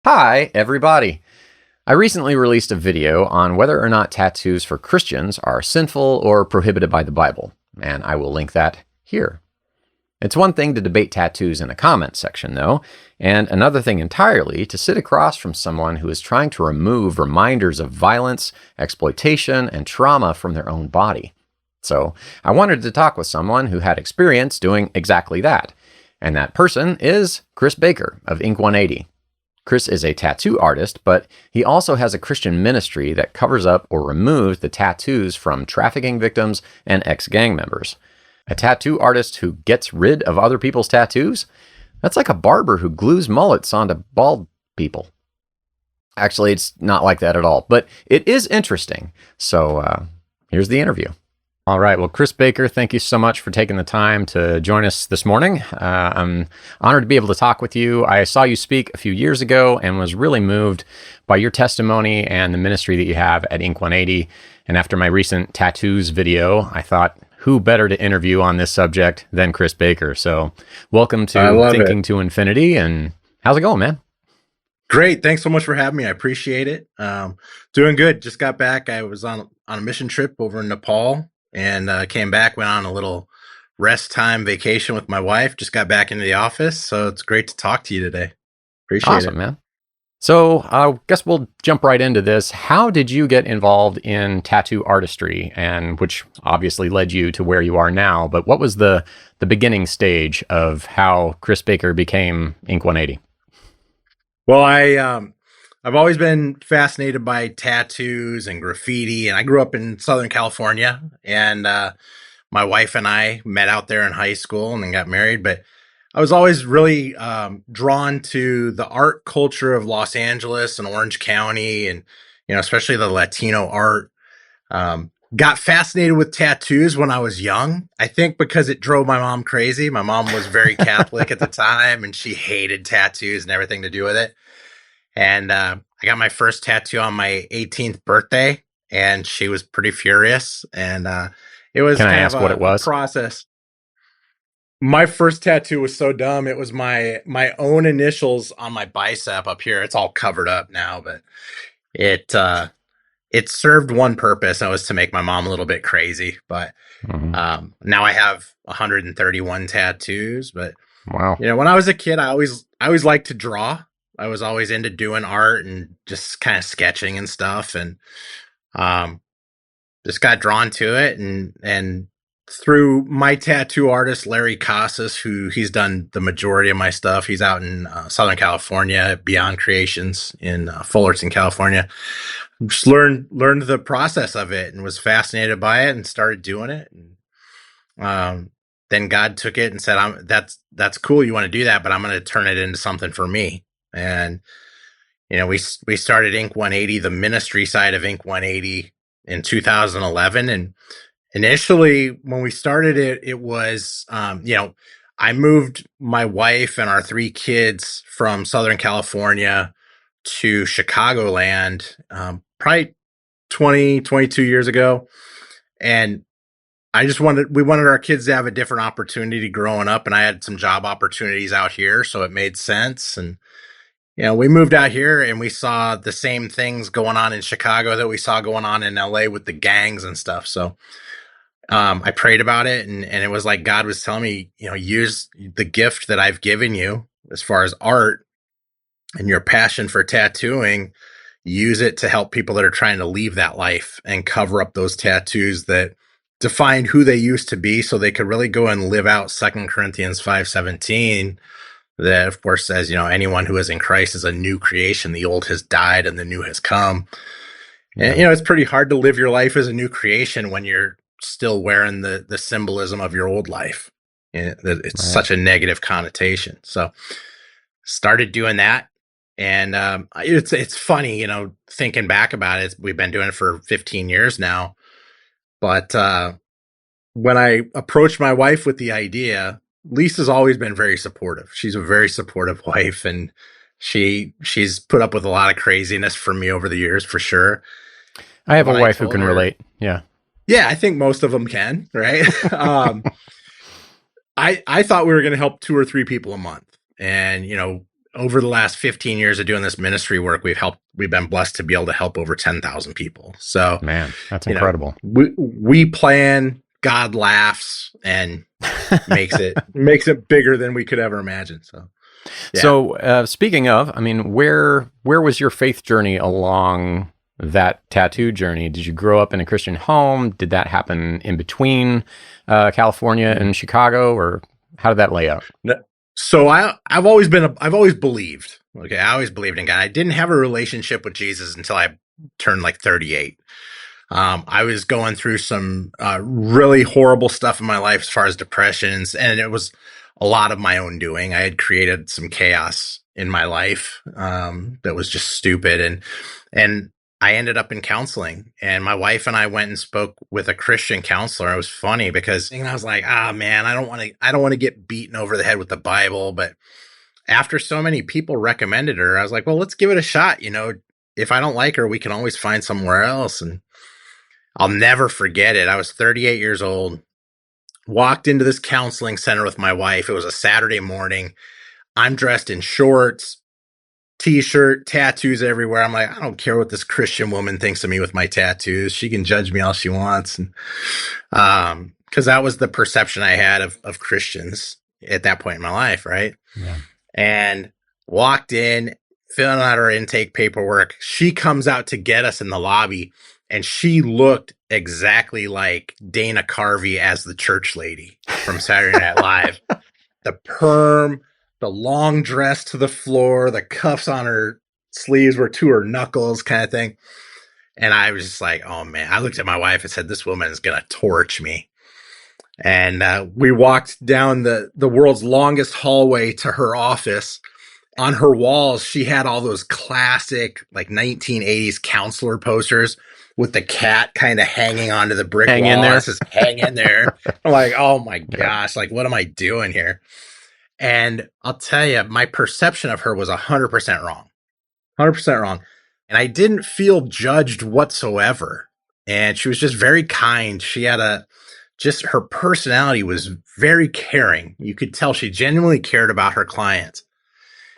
Hi, everybody. I recently released a video on whether or not tattoos for Christians are sinful or prohibited by the Bible, and I will link that here. It's one thing to debate tattoos in a comment section, though, and another thing entirely to sit across from someone who is trying to remove reminders of violence, exploitation, and trauma from their own body. So I wanted to talk with someone who had experience doing exactly that, and that person is Chris Baker of INK180. Chris is a tattoo artist, but he also has a Christian ministry that covers up or removes the tattoos from trafficking victims and ex-gang members. A tattoo artist who gets rid of other people's tattoos? That's like a barber who glues mullets onto bald people. Actually, it's not like that at all, but it is interesting. So here's the interview. All right. Well, Chris Baker, thank you so much for taking the time to join us this morning. I'm honored to be able to talk with you. I saw you speak a few years ago and was really moved by your testimony and the ministry that you have at INK180. And after my recent tattoos video, I thought, who better to interview on this subject than Chris Baker? So welcome to Thinking to Infinity. And how's it going, man? Great. Thanks so much for having me. I appreciate it. Doing good. Just got back. I was on a mission trip over in Nepal and came back, went on a little rest time vacation with my wife. Just got back into the office. So it's great to talk to you today. Appreciate Awesome, man. So I guess we'll jump right into this. How did you get involved in tattoo artistry, and which obviously led you to where you are now? But what was the beginning stage of how Chris Baker became INK180? Well, I've always been fascinated by tattoos and graffiti, and I grew up in Southern California, and my wife and I met out there in high school and then got married. But I was always really drawn to the art culture of Los Angeles and Orange County, and especially the Latino art. Got fascinated with tattoos when I was young. I think because it drove my mom crazy. My mom was very Catholic at the time, and she hated tattoos and everything to do with it. And I got my first tattoo on my 18th birthday, and she was pretty furious. And it was Can I kind of ask what it a was? process. My first tattoo was so dumb. It was my own initials on my bicep up here. It's all covered up now, but it it served one purpose, and it was to make my mom a little bit crazy. But Mhm. now I have 131 tattoos. But Wow. when I was a kid, I always liked to draw. I was always into doing art and just kind of sketching and stuff, and um, just got drawn to it. And through my tattoo artist Larry Casas, who he's done the majority of my stuff. He's out in Southern California, Beyond Creations in Fullerton, California. Just learned the process of it and was fascinated by it and started doing it. And then God took it and said, that's cool. You want to do that, but I'm going to turn it into something for me." And we started INK180, the ministry side of INK180, in 2011. And initially, when we started it, it was I moved my wife and our three kids from Southern California to Chicagoland, probably 22 years ago. And we wanted our kids to have a different opportunity growing up. And I had some job opportunities out here, so it made sense. And, we moved out here and we saw the same things going on in Chicago that we saw going on in LA with the gangs and stuff. So I prayed about it, and it was like God was telling me, use the gift that I've given you as far as art and your passion for tattooing, use it to help people that are trying to leave that life and cover up those tattoos that define who they used to be, so they could really go and live out 2 Corinthians 5:17, that of course says, anyone who is in Christ is a new creation. The old has died and the new has come. And it's pretty hard to live your life as a new creation when you're still wearing the symbolism of your old life. It's Right. such a negative connotation. So started doing that. And it's funny, thinking back about it. We've been doing it for 15 years now. But when I approached my wife with the idea, Lisa's always been very supportive. She's a very supportive wife, and she's put up with a lot of craziness from me over the years, for sure. I have a When I wife who told can her, relate. Yeah. yeah, I think most of them can, right? I thought we were going to help 2 or 3 people a month, and over the last 15 years of doing this ministry work, we've been blessed to be able to help over 10,000 people. So, Man, that's you know, incredible. we plan, God laughs and makes it bigger than we could ever imagine. So, yeah. So, speaking of, I mean, where was your faith journey along that tattoo journey? Did you grow up in a Christian home? Did that happen in between California and Chicago, or how did that lay out? So I've always believed. Okay, I always believed in God. I didn't have a relationship with Jesus until I turned like 38. I was going through some really horrible stuff in my life as far as depressions, and it was a lot of my own doing. I had created some chaos in my life that was just stupid, and I ended up in counseling. And my wife and I went and spoke with a Christian counselor. It was funny because I was like, man, I don't want to get beaten over the head with the Bible. But after so many people recommended her, I was like, well, let's give it a shot. You know, if I don't like her, we can always find somewhere else. And I'll never forget it. I was 38 years old, walked into this counseling center with my wife. It was a Saturday morning. I'm dressed in shorts, t-shirt, tattoos everywhere. I'm like, I don't care what this Christian woman thinks of me with my tattoos. She can judge me all she wants. And because that was the perception I had of Christians at that point in my life, right? Yeah. And walked in, filling out her intake paperwork. She comes out to get us in the lobby, and she looked exactly like Dana Carvey as the church lady from Saturday Night Live. The perm, the long dress to the floor, the cuffs on her sleeves were to her knuckles kind of thing. And I was just like, oh man, I looked at my wife and said, this woman is going to torch me. And we walked down the world's longest hallway to her office. On her walls, she had all those classic like 1980s counselor posters with the cat kind of hanging onto the brick Hang wall. in there. It says, hang in there. I'm like, oh my gosh, like what am I doing here? And I'll tell you, my perception of her was 100% wrong. 100% wrong. And I didn't feel judged whatsoever. And she was just very kind. She had her personality was very caring. You could tell she genuinely cared about her clients.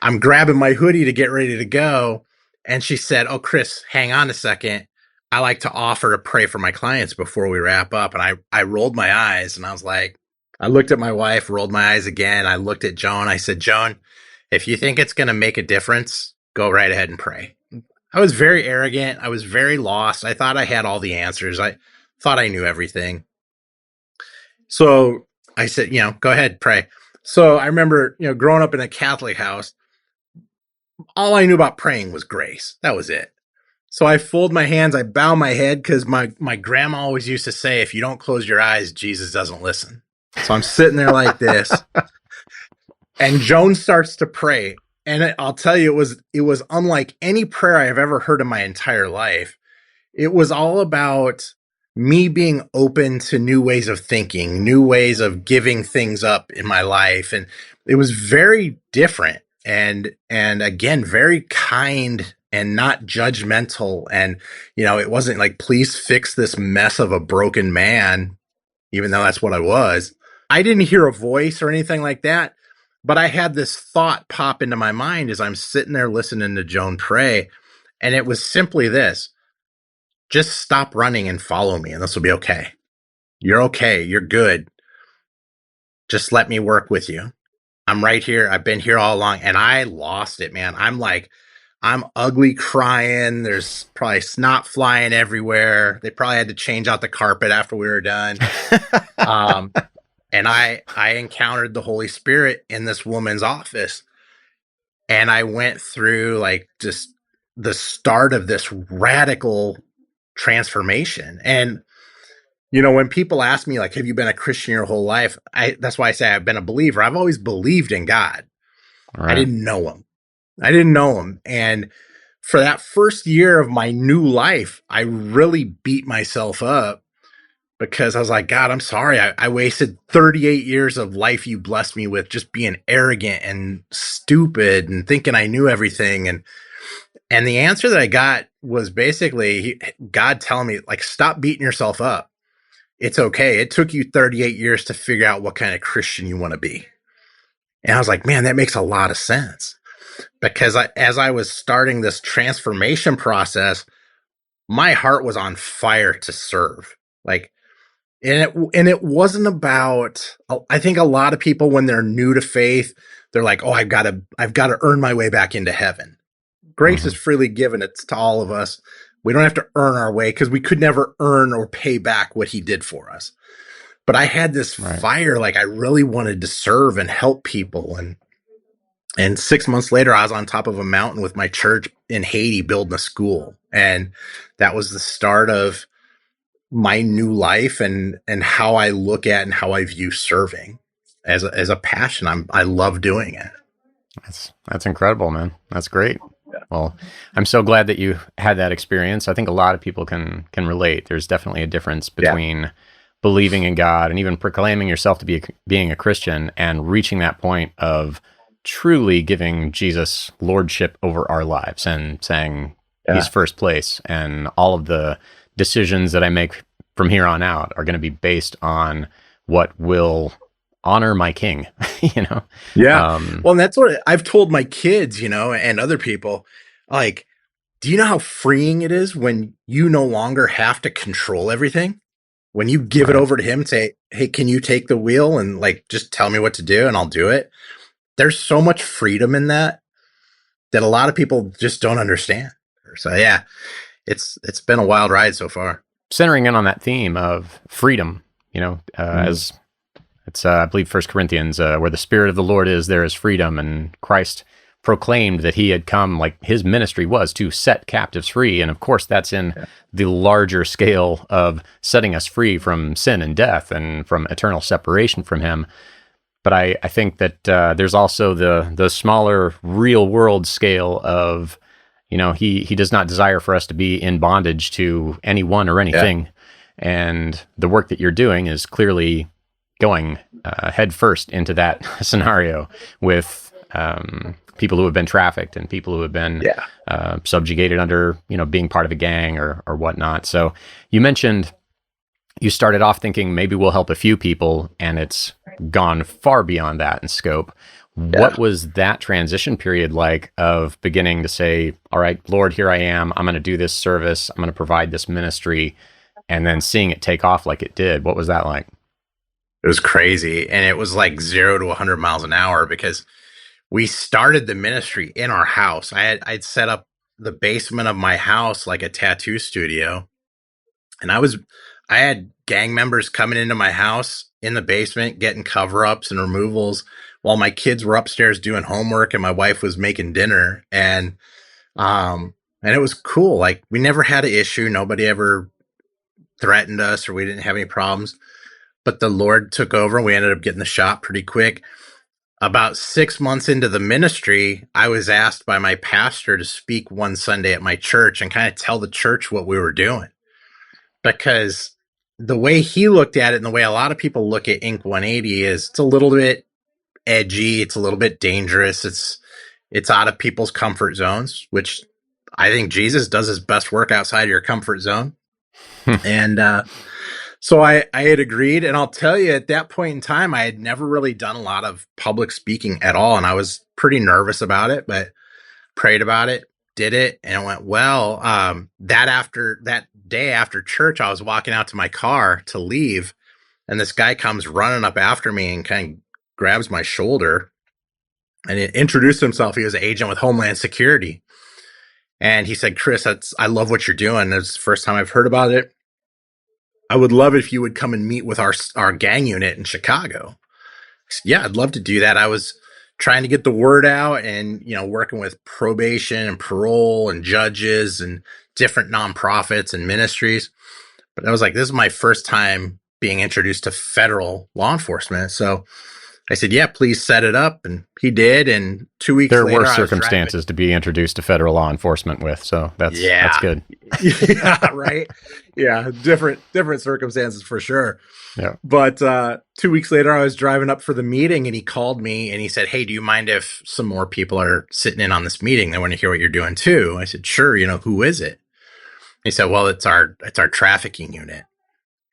I'm grabbing my hoodie to get ready to go. And she said, oh, Chris, hang on a second. I like to offer to pray for my clients before we wrap up. And I rolled my eyes and I was like, I looked at my wife, rolled my eyes again. I looked at Joan. I said, Joan, if you think it's going to make a difference, go right ahead and pray. I was very arrogant. I was very lost. I thought I had all the answers. I thought I knew everything. So I said, go ahead, pray. So I remember, growing up in a Catholic house, all I knew about praying was grace. That was it. So I fold my hands, I bow my head because my grandma always used to say, if you don't close your eyes, Jesus doesn't listen. So I'm sitting there like this. And Joan starts to pray. And I'll tell you, it was unlike any prayer I have ever heard in my entire life. It was all about me being open to new ways of thinking, new ways of giving things up in my life. And it was very different. And again, very kind and not judgmental. And, it wasn't like, please fix this mess of a broken man, even though that's what I was. I didn't hear a voice or anything like that, but I had this thought pop into my mind as I'm sitting there listening to Joan pray. And it was simply this: just stop running and follow me, and this will be okay. You're okay. You're good. Just let me work with you. I'm right here. I've been here all along. And I lost it, man. I'm ugly crying. There's probably snot flying everywhere. They probably had to change out the carpet after we were done. And I encountered the Holy Spirit in this woman's office. And I went through like just the start of this radical transformation. And, when people ask me, like, have you been a Christian your whole life? That's why I say I've been a believer. I've always believed in God. Right. I didn't know him. And for that first year of my new life, I really beat myself up because I was like, God, I'm sorry. I wasted 38 years of life you blessed me with just being arrogant and stupid and thinking I knew everything. And the answer that I got was basically God telling me, like, stop beating yourself up. It's okay. It took you 38 years to figure out what kind of Christian you want to be. And I was like, man, that makes a lot of sense. because as I was starting this transformation process, my heart was on fire to serve. Like, and it wasn't about, I think a lot of people, when they're new to faith, they're like, oh, I've got to earn my way back into heaven. Grace is Hmm. freely given. It's to all of us. We don't have to earn our way, because we could never earn or pay back what he did for us. But I had this Right. fire, like I really wanted to serve and help people. And 6 months later, I was on top of a mountain with my church in Haiti building a school. And that was the start of my new life, and how I look at and how I view serving as a passion. I love doing it. That's incredible, man. That's great. Well, I'm so glad that you had that experience. I think a lot of people can relate. There's definitely a difference Yeah. between believing in God and even proclaiming yourself to be being a Christian and reaching that point of truly giving Jesus lordship over our lives and saying he's Yeah. first place, and all of the decisions that I make from here on out are going to be based on what will honor my king, you know? Yeah. Um, Well, and that's what I've told my kids, and other people. Like, do you know how freeing it is when you no longer have to control everything? When you give it right. over to him, say, hey, can you take the wheel and like just tell me what to do and I'll do it? There's so much freedom in that a lot of people just don't understand. So yeah, it's been a wild ride so far. Centering in on that theme of freedom, Mm. as it's, I believe, First Corinthians, where the Spirit of the Lord is, there is freedom, and Christ proclaimed that he had come, like his ministry was to set captives free, and of course, that's in Yeah. the larger scale of setting us free from sin and death and from eternal separation from Him. But I think that there's also the smaller real world scale of, he does not desire for us to be in bondage to anyone or Yeah. anything. And the work that you're doing is clearly going head first into that scenario with people who have been trafficked and people who have been Yeah. subjugated under, being part of a gang or whatnot. So you mentioned you started off thinking maybe we'll help a few people, and it's gone far beyond that in scope. Yeah. What was that transition period like of beginning to say, all right, Lord, here I am. I'm going to do this service. I'm going to provide this ministry, and then seeing it take off like it did? What was that like? It was crazy. And it was like 0 to 100 miles an hour, because we started the ministry in our house. I'd set up the basement of my house like a tattoo studio. And I had gang members coming into my house in the basement, getting cover ups and removals, while my kids were upstairs doing homework and my wife was making dinner. And it was cool. Like, we never had an issue. Nobody ever threatened us, or we didn't have any problems. But the Lord took over and we ended up getting the shop pretty quick. About 6 months into the ministry, I was asked by my pastor to speak one Sunday at my church and kind of tell the church what we were doing. Because the way he looked at it, and the way a lot of people look at INK180, is it's a little bit edgy, it's a little bit dangerous, it's out of people's comfort zones, which I think Jesus does his best work outside of your comfort zone. And so I had agreed. And I'll tell you, at that point in time, I had never really done a lot of public speaking at all. And I was pretty nervous about it, but prayed about it, did it, and it went well. That day after church, I was walking out to my car to leave, and this guy comes running up after me and kind of grabs my shoulder and he introduced himself. He was an agent with Homeland Security. And he said, Chris, I love what you're doing. It's the first time I've heard about it. I would love if you would come and meet with our gang unit in Chicago. I said, yeah, I'd love to do that. I was trying to get the word out, and working with probation and parole and judges and different nonprofits and ministries. But I was like, this is my first time being introduced to federal law enforcement. So I said, yeah, please set it up. And he did. And 2 weeks There are later, worse I was driving. circumstances to be introduced to federal law enforcement with, so that's Yeah. good. Yeah, right. Yeah, different circumstances for sure. Yeah. But 2 weeks later, I was driving up for the meeting, and he called me and he said, hey, do you mind if some more people are sitting in on this meeting? They want to hear what you're doing too. I said, sure. Who is it? He said, well, it's our trafficking unit.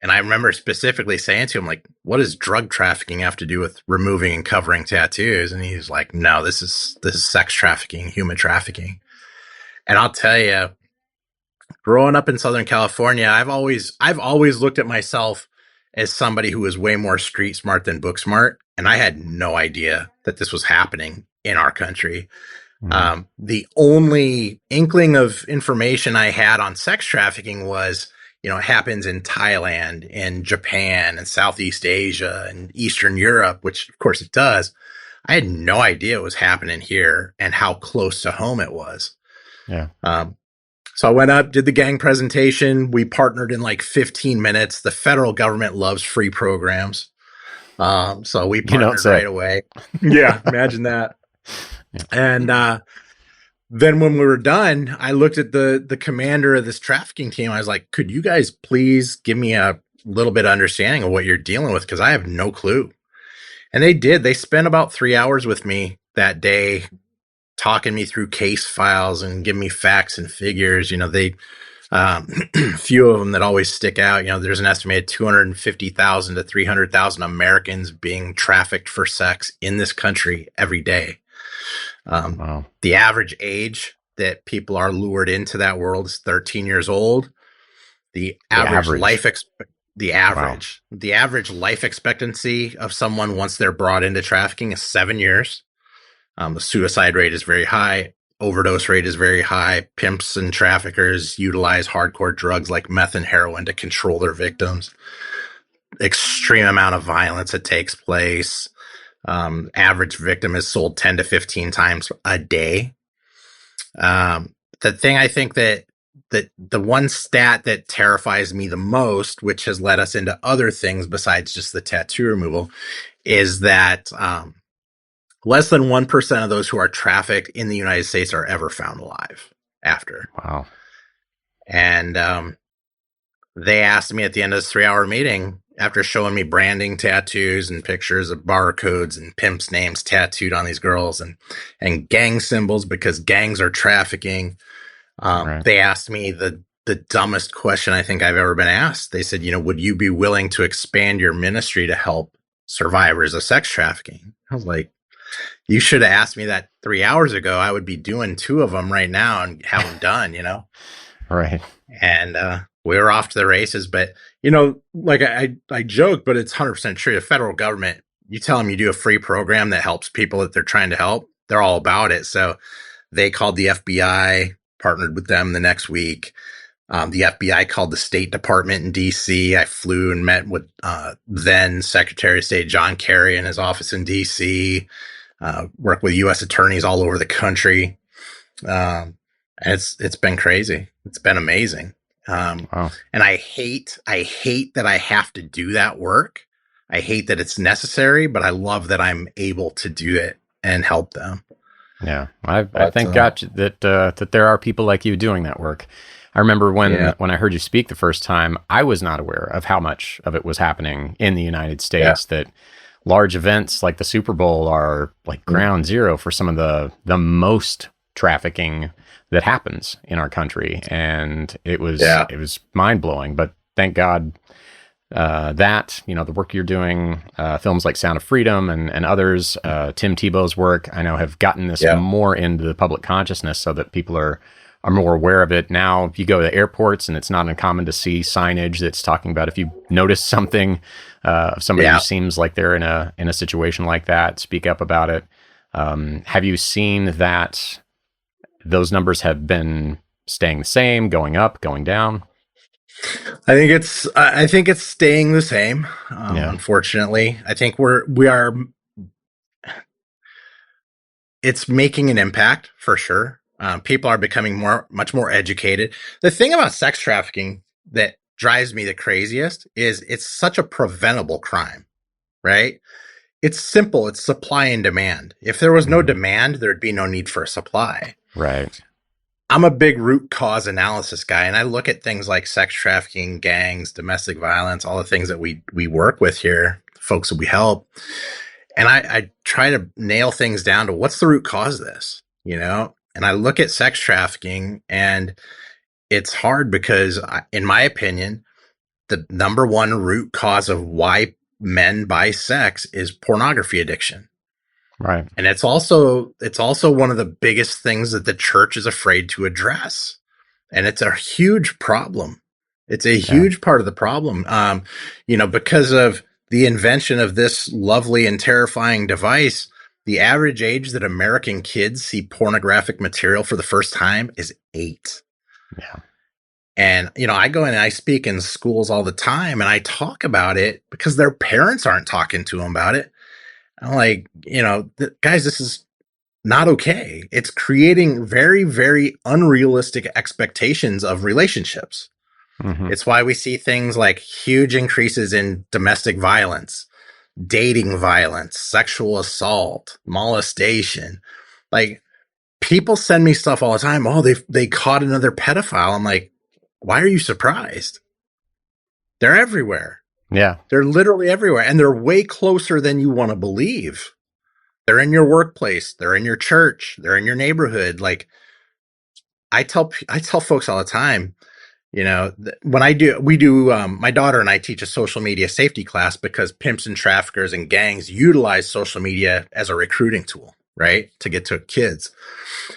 And I remember specifically saying to him, like, what does drug trafficking have to do with removing and covering tattoos? And he's like, no, this is sex trafficking, human trafficking. And I'll tell you, growing up in Southern California, I've always looked at myself as somebody who was way more street smart than book smart. And I had no idea that this was happening in our country. The only inkling of information I had on sex trafficking was, it happens in Thailand and Japan and Southeast Asia and Eastern Europe, which of course it does. I had no idea it was happening here and how close to home it was. Yeah. So I went up, did the gang presentation. We partnered in like 15 minutes. The federal government loves free programs. So we partnered right away. Yeah, imagine that. Yeah. And then when we were done, I looked at the commander of this trafficking team. I was like, could you guys please give me a little bit of understanding of what you're dealing with? Because I have no clue. And they did. They spent about 3 hours with me that day, talking me through case files and giving me facts and figures. They few of them that always stick out. There's an estimated 250,000 to 300,000 Americans being trafficked for sex in this country every day. Wow. The average age that people are lured into that world is 13 years old. The average life expectancy of someone once they're brought into trafficking is 7 years. The suicide rate is very high. Overdose rate is very high. Pimps and traffickers utilize hardcore drugs like meth and heroin to control their victims. Extreme amount of violence that takes place. Average victim is sold 10 to 15 times a day. The thing I think that the one stat that terrifies me the most, which has led us into other things besides just the tattoo removal, is that less than 1% of those who are trafficked in the United States are ever found alive after. Wow. And they asked me at the end of this 3-hour meeting, after showing me branding tattoos and pictures of barcodes and pimps' names tattooed on these girls and gang symbols, because gangs are trafficking, right. They asked me the dumbest question I think I've ever been asked. They said, would you be willing to expand your ministry to help survivors of sex trafficking? I was like, you should have asked me that 3 hours ago. I would be doing 2 of them right now and have them done, Right. And we were off to the races. But, like I joke, but it's 100% true. The federal government, you tell them you do a free program that helps people that they're trying to help, they're all about it. So they called the FBI, partnered with them the next week. The FBI called the State Department in D.C. I flew and met with then Secretary of State John Kerry in his office in D.C., work with U.S. attorneys all over the country. And it's been crazy. It's been amazing. Wow. And I hate that I have to do that work. I hate that it's necessary, but I love that I'm able to do it and help them. Yeah. I thank God that there are people like you doing that work. I remember when I heard you speak the first time, I was not aware of how much of it was happening in the United States, that large events like the Super Bowl are like ground zero for some of the most trafficking that happens in our country. And it was mind blowing, but thank God that, the work you're doing, films like Sound of Freedom and others, Tim Tebow's work, I know have gotten this more into the public consciousness so that people are more aware of it. Now, if you go to airports, and it's not uncommon to see signage that's talking about if you notice something of somebody who seems like they're in a situation like that, speak up about it. Have you seen that those numbers have been staying the same, going up, going down? I think it's staying the same. Unfortunately, I think it's making an impact for sure. People are becoming much more educated. The thing about sex trafficking that drives me the craziest is it's such a preventable crime, right? It's simple. It's supply and demand. If there was no demand, there'd be no need for a supply. Right. I'm a big root cause analysis guy, and I look at things like sex trafficking, gangs, domestic violence, all the things that we work with here, folks that we help. And I try to nail things down to what's the root cause of this, And I look at sex trafficking, and it's hard because, in my opinion, the number one root cause of why men buy sex is pornography addiction. Right. And it's also one of the biggest things that the church is afraid to address. And it's a huge problem. It's a huge part of the problem. Because of the invention of this lovely and terrifying device, the average age that American kids see pornographic material for the first time is 8. Yeah. And, I go in and I speak in schools all the time and I talk about it because their parents aren't talking to them about it. I'm like, guys, this is not okay. It's creating very, very unrealistic expectations of relationships. Mm-hmm. It's why we see things like huge increases in domestic violence, dating violence, sexual assault, molestation. Like, people send me stuff all the time. Oh, they caught another pedophile. I'm like, why are you surprised? They're everywhere. Yeah. They're literally everywhere. And they're way closer than you want to believe. They're in your workplace. They're in your church. They're in your neighborhood. Like, I tell folks all the time, when my daughter and I teach a social media safety class because pimps and traffickers and gangs utilize social media as a recruiting tool, right? To get to kids.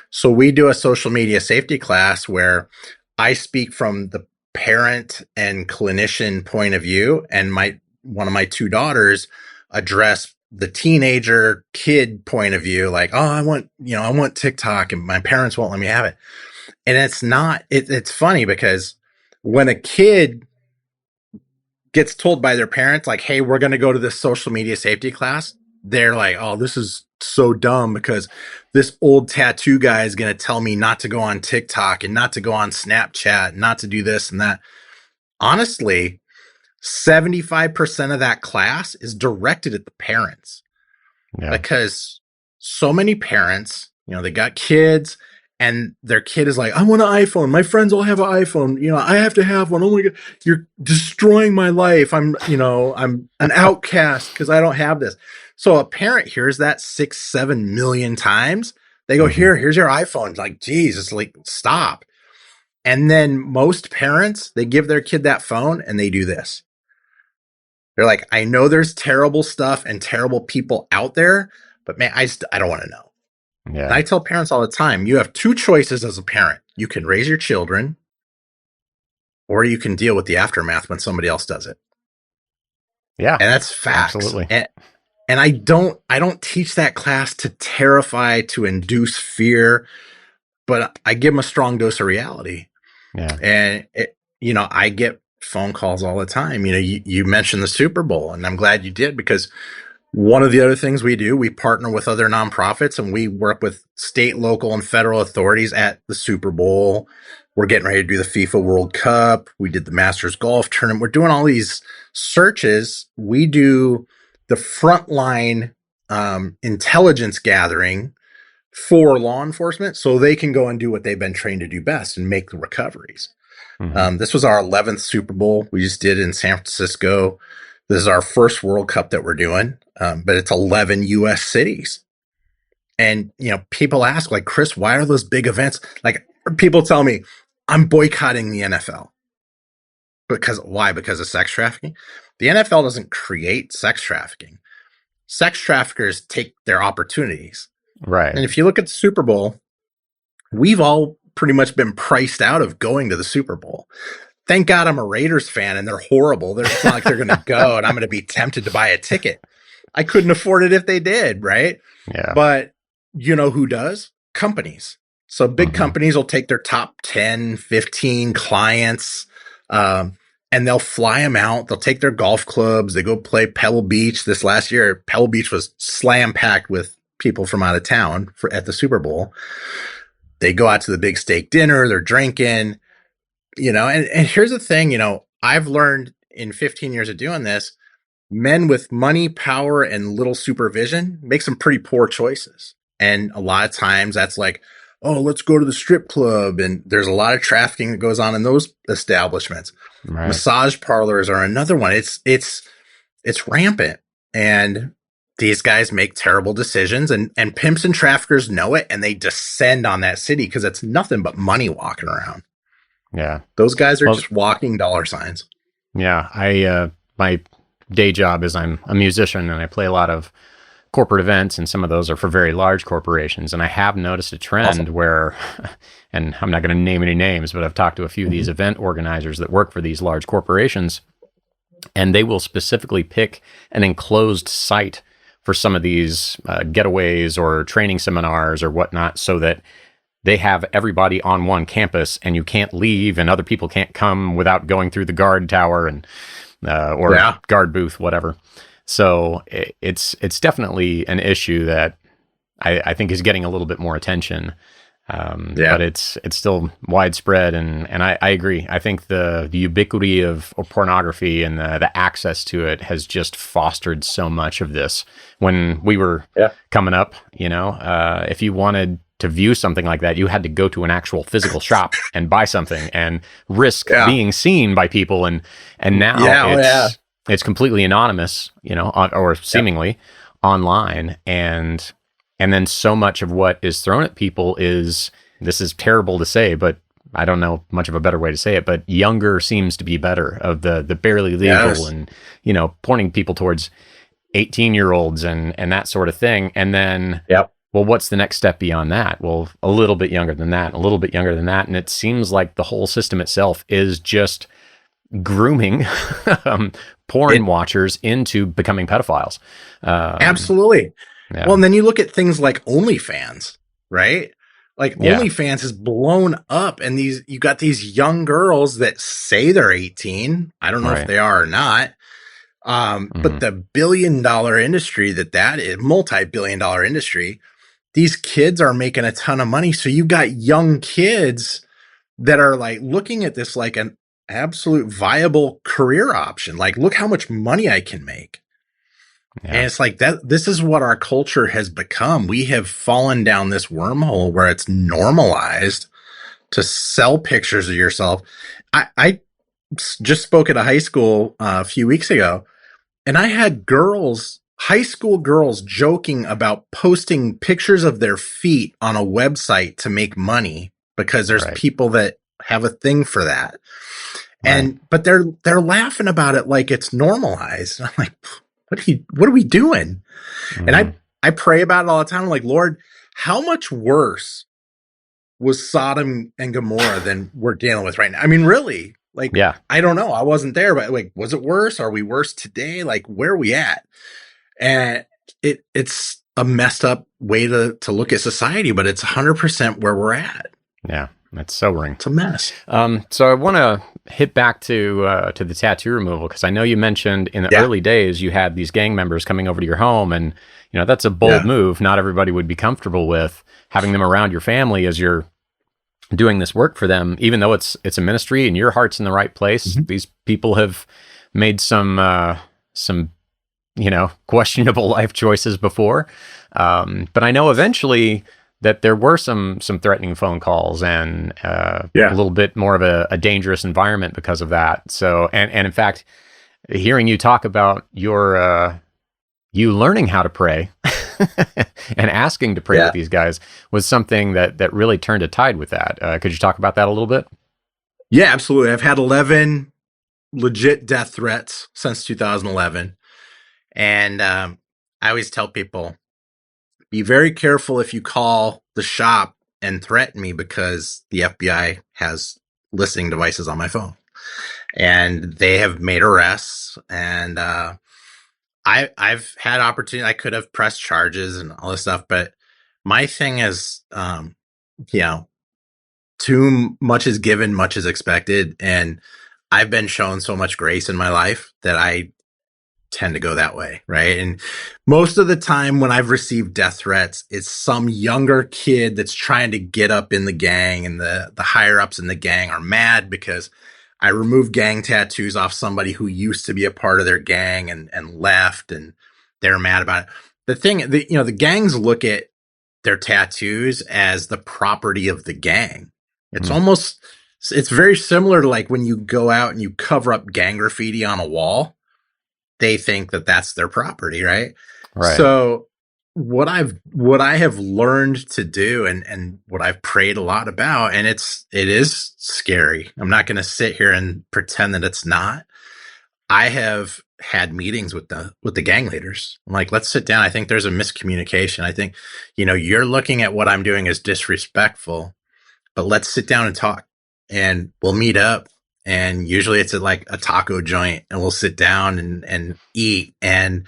So we do a social media safety class where I speak from the parent and clinician point of view, and one of my 2 daughters address the teenager kid point of view, like, oh, I want TikTok and my parents won't let me have it. And it's funny because when a kid gets told by their parents, like, hey, we're going to go to this social media safety class, they're like, oh, this is so dumb because this old tattoo guy is going to tell me not to go on TikTok and not to go on Snapchat, not to do this and that. Honestly, 75% of that class is directed at the parents. Yeah. Because so many parents, they got kids and their kid is like, I want an iPhone. My friends all have an iPhone. I have to have one. Oh my God, you're destroying my life. I'm an outcast because I don't have this. So a parent hears that 6-7 million times. They go, here's your iPhone. Like, geez, it's like, stop. And then most parents, they give their kid that phone and they do this. They're like, I know there's terrible stuff and terrible people out there, but man, I don't want to know. Yeah. And I tell parents all the time, you have 2 choices as a parent. You can raise your children, or you can deal with the aftermath when somebody else does it. Yeah. And that's facts. Absolutely. And I don't teach that class to terrify, to induce fear, but I give them a strong dose of reality. Yeah. And I get phone calls all the time. You mentioned the Super Bowl, and I'm glad you did, because one of the other things we do, we partner with other nonprofits and we work with state, local, and federal authorities at the Super Bowl. We're getting ready to do the FIFA World Cup. We did the Masters Golf Tournament. We're doing all these searches. We do the frontline intelligence gathering for law enforcement so they can go and do what they've been trained to do best and make the recoveries. Mm-hmm. This was our 11th Super Bowl we just did in San Francisco. This is our first World Cup that we're doing, but it's 11 U.S. cities. And, people ask, like, Chris, why are those big events? Like, people tell me, I'm boycotting the NFL. Why? Because of sex trafficking? The NFL doesn't create sex trafficking. Sex traffickers take their opportunities. Right. And if you look at the Super Bowl, we've all pretty much been priced out of going to the Super Bowl. Thank God I'm a Raiders fan and they're horrible. It's not like they're going to go and I'm going to be tempted to buy a ticket. I couldn't afford it if they did, right? Yeah. But you know who does? Companies. So big companies will take their top 10, 15 clients, and they'll fly them out. They'll take their golf clubs. They go play Pebble Beach. This last year, Pebble Beach was slam packed with people from out of town at the Super Bowl. They go out to the big steak dinner. They're drinking. And here's the thing, I've learned in 15 years of doing this, men with money, power, and little supervision make some pretty poor choices. And a lot of times that's like, oh, let's go to the strip club. And there's a lot of trafficking that goes on in those establishments. Right. Massage parlors are another one. It's rampant. And these guys make terrible decisions, and pimps and traffickers know it, and they descend on that city because it's nothing but money walking around. Yeah. Those guys are just walking dollar signs. Yeah, I my day job is I'm a musician and I play a lot of corporate events, and some of those are for very large corporations. And I have noticed a Awesome. trend where, and I'm not going to name any names, but I've talked to a few of these Mhm. event organizers that work for these large corporations, and they will specifically pick an enclosed site for some of these getaways or training seminars or whatnot, so that they have everybody on one campus and you can't leave and other people can't come without going through the guard tower and or Yeah. guard booth, whatever. So it's definitely an issue that I think is getting a little bit more attention. Yeah. But it's still widespread, and I agree. I think the ubiquity of pornography and the access to it has just fostered so much of this. When we were Yeah. coming up, if you wanted to view something like that, you had to go to an actual physical shop and buy something and risk Yeah. being seen by people. And now Yeah. Oh, yeah. it's completely anonymous, or Yep. seemingly online, and then so much of what is thrown at people is, this is terrible to say, but I don't know much of a better way to say it, but younger seems to be better, of the barely legal, Yes. and, pointing people towards 18-year-olds and that sort of thing. And then, Yep. well, what's the next step beyond that? Well, a little bit younger than that, a little bit younger than that. And it seems like the whole system itself is just grooming porn It watchers into becoming pedophiles. absolutely. Yeah. Well, and then you look at things like OnlyFans, right? Like Yeah. OnlyFans is blown up, and you got these young girls that say they're 18. I don't know if Right. they are or not. But Hmm. the billion-dollar industry that is, multi-billion-dollar industry, these kids are making a ton of money. So you got young kids that are like looking at this like an absolute viable career option. Like, look how much money I can make. And Yeah. it's like that. This is what our culture has become. We have fallen down this wormhole where it's normalized to sell pictures of yourself. I just spoke at a high school a few weeks ago, and I had girls, high school girls, joking about posting pictures of their feet on a website to make money because there's Right. people that have a thing for that. Right. But they're laughing about it like it's normalized. I'm like, what are we doing? And Hmm. I pray about it all the time. I'm like, Lord, how much worse was Sodom and Gomorrah than we're dealing with right now? I mean, really, like, Yeah. I don't know. I wasn't there, but like, was it worse? Are we worse today? Like, where are we at? And it's a messed up way to look at society, but it's 100% where we're at. Yeah. That's sobering. It's a mess. So I want to hit back to the tattoo removal, because I know you mentioned in the Yeah. early days you had these gang members coming over to your home, and that's a bold Yeah. move. Not everybody would be comfortable with having them around your family as you're doing this work for them, even though it's a ministry and your heart's in the right place. Mhm. These people have made some questionable life choices before, but I know eventually that there were some threatening phone calls and a Yeah. little bit more of a dangerous environment because of that. So, and in fact, hearing you talk about your you learning how to pray and asking to pray Yeah. with these guys was something that really turned a tide with that. Could you talk about that a little bit? Yeah, absolutely. I've had 11 legit death threats since 2011. And I always tell people, be very careful if you call the shop and threaten me, because the FBI has listening devices on my phone and they have made arrests. And I've had opportunity. I could have pressed charges and all this stuff, but my thing is, you know, too much is given, much is expected. And I've been shown so much grace in my life that I tend to go that way, right? And most of the time when I've received death threats, it's some younger kid that's trying to get up in the gang, and the higher ups in the gang are mad because I removed gang tattoos off somebody who used to be a part of their gang and left, and they're mad about it. The gangs look at their tattoos as the property of the gang. It's Hmm. almost, it's very similar to like when you go out and you cover up gang graffiti on a wall. They think that that's their property, right? Right. So what I have learned to do, and what I've prayed a lot about, and it is scary. I'm not going to sit here and pretend that it's not. I have had meetings with the gang leaders. I'm like, let's sit down. I think there's a miscommunication. I think, you're looking at what I'm doing as disrespectful, but let's sit down and talk, and we'll meet up. And usually it's at like a taco joint, and we'll sit down and eat. And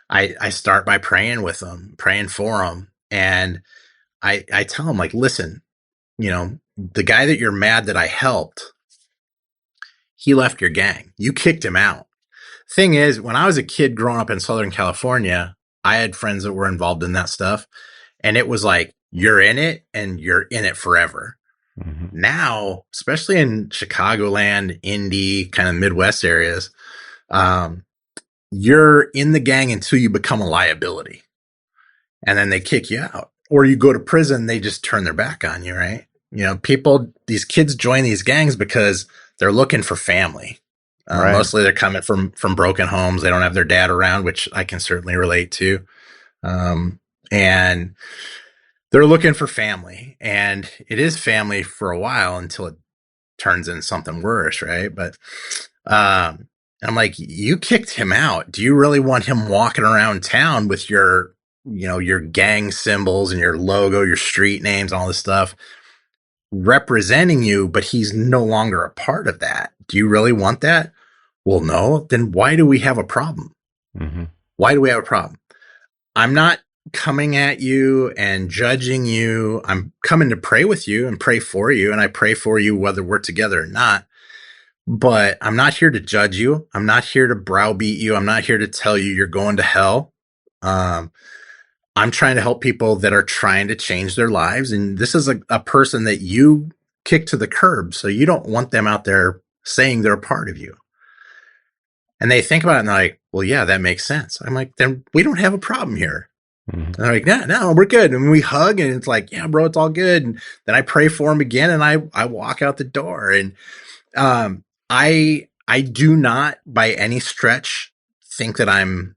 I start by praying with them, praying for them. And I tell them, like, listen, the guy that you're mad that I helped, he left your gang. You kicked him out. Thing is, when I was a kid growing up in Southern California, I had friends that were involved in that stuff. And it was like, you're in it and you're in it forever. Mm-hmm. Now, especially in Chicagoland, Indy, kind of Midwest areas, you're in the gang until you become a liability. And then they kick you out. Or you go to prison, they just turn their back on you, right? These kids join these gangs because they're looking for family. Right. Mostly they're coming from broken homes. They don't have their dad around, which I can certainly relate to. And they're looking for family. And it is family for a while until it turns into something worse, right? But I'm like, you kicked him out. Do you really want him walking around town with your gang symbols and your logo, your street names, all this stuff representing you, but he's no longer a part of that? Do you really want that? Well, no. Then why do we have a problem? Mm-hmm. Why do we have a problem? I'm not coming at you and judging you. I'm coming to pray with you and pray for you. And I pray for you whether we're together or not. But I'm not here to judge you. I'm not here to browbeat you. I'm not here to tell you you're going to hell. I'm trying to help people that are trying to change their lives. And this is a person that you kick to the curb. So you don't want them out there saying they're a part of you. And they think about it and they're like, well, yeah, that makes sense. I'm like, then we don't have a problem here. Mm-hmm. And they're like, no, we're good. And we hug and it's like, yeah, bro, it's all good. And then I pray for them again and I walk out the door. And I do not by any stretch think that I'm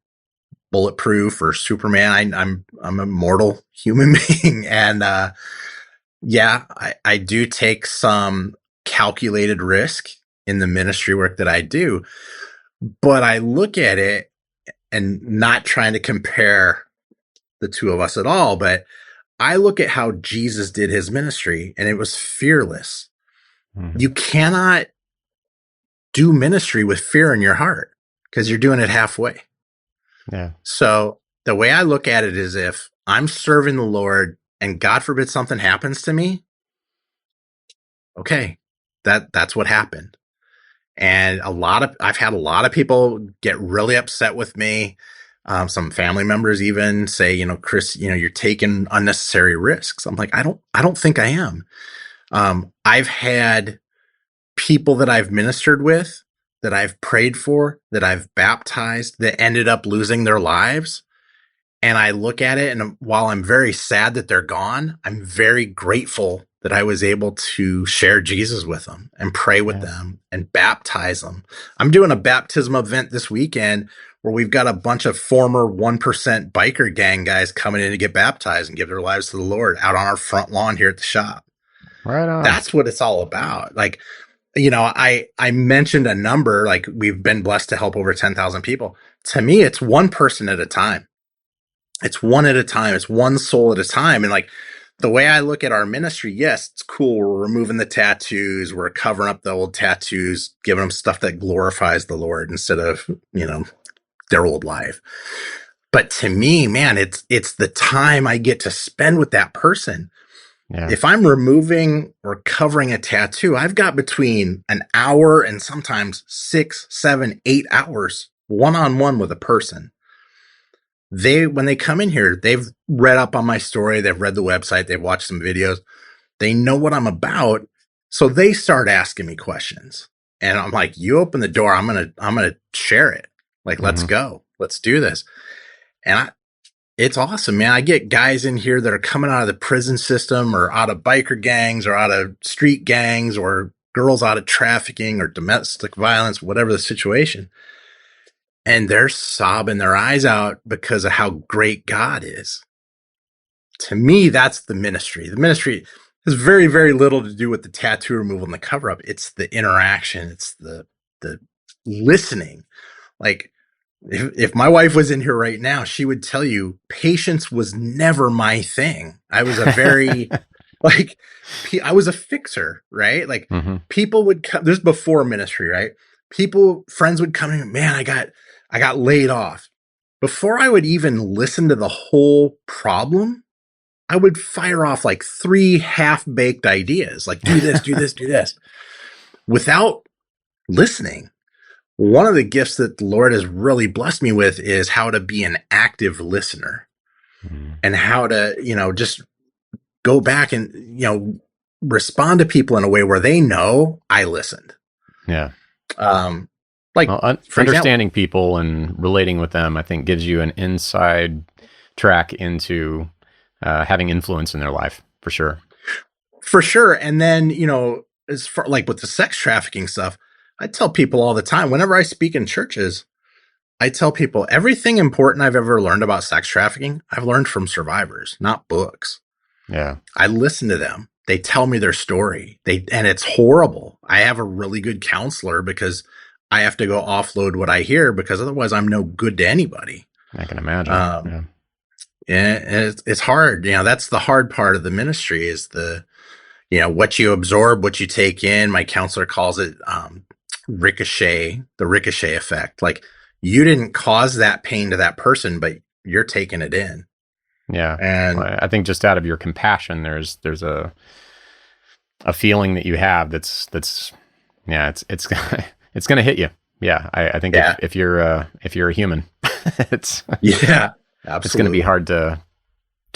bulletproof or Superman. I'm a mortal human being. And I do take some calculated risk in the ministry work that I do. But I look at it and not trying to compare the two of us at all, but I look at how Jesus did his ministry and it was fearless. Mm-hmm. You cannot do ministry with fear in your heart because you're doing it halfway. Yeah. So the way I look at it is if I'm serving the Lord and God forbid something happens to me, okay, that's what happened. And I've had a lot of people get really upset with me. Some family members even say, Chris, you're taking unnecessary risks. I'm like, I don't think I am. I've had people that I've ministered with, that I've prayed for, that I've baptized, that ended up losing their lives. And I look at it, and while I'm very sad that they're gone, I'm very grateful that I was able to share Jesus with them and pray with them and baptize them. I'm doing a baptism event this weekend where we've got a bunch of former 1% biker gang guys coming in to get baptized and give their lives to the Lord out on our front lawn here at the shop. Right on. That's what it's all about. Like, I mentioned a number, like we've been blessed to help over 10,000 people. To me, it's one person at a time. It's one at a time. It's one soul at a time. And like the way I look at our ministry, yes, it's cool. We're removing the tattoos. We're covering up the old tattoos, giving them stuff that glorifies the Lord instead of, their old life. But to me, man, it's the time I get to spend with that person. Yeah. If I'm removing or covering a tattoo, I've got between an hour and sometimes 6, 7, 8 hours one-on-one with a person. When they come in here, they've read up on my story. They've read the website. They've watched some videos. They know what I'm about. So they start asking me questions and I'm like, you open the door. I'm going to share it. Like, let's go. Let's do this. And it's awesome, man. I get guys in here that are coming out of the prison system or out of biker gangs or out of street gangs or girls out of trafficking or domestic violence, whatever the situation. And they're sobbing their eyes out because of how great God is. To me, that's the ministry. The ministry has very, very little to do with the tattoo removal and the cover up. It's the interaction. It's the listening. Like, if my wife was in here right now, she would tell you patience was never my thing. I was a very, like, I was a fixer, right? Like, people would come, this is before ministry, right? Friends would come in, man, I got laid off. Before I would even listen to the whole problem, I would fire off like 3 half-baked ideas, like do this, do this, do this, without listening. One of the gifts that the Lord has really blessed me with is how to be an active listener and how to, just go back and, respond to people in a way where they know I listened. Yeah. Like, understanding people and relating with them, I think gives you an inside track into having influence in their life, for sure. For sure. And then, as far like with the sex trafficking stuff, I tell people all the time, whenever I speak in churches, I tell people everything important I've ever learned about sex trafficking, I've learned from survivors, not books. Yeah. I listen to them. They tell me their story. And it's horrible. I have a really good counselor because I have to go offload what I hear because otherwise I'm no good to anybody. I can imagine. And it's hard. That's the hard part of the ministry is what you absorb, what you take in. My counselor calls it, the ricochet effect. Like, you didn't cause that pain to that person, but you're taking it in. Yeah. And I think just out of your compassion, there's a feeling that you have that's it's going to hit you. Yeah. I think if you're a human, it's going to be hard to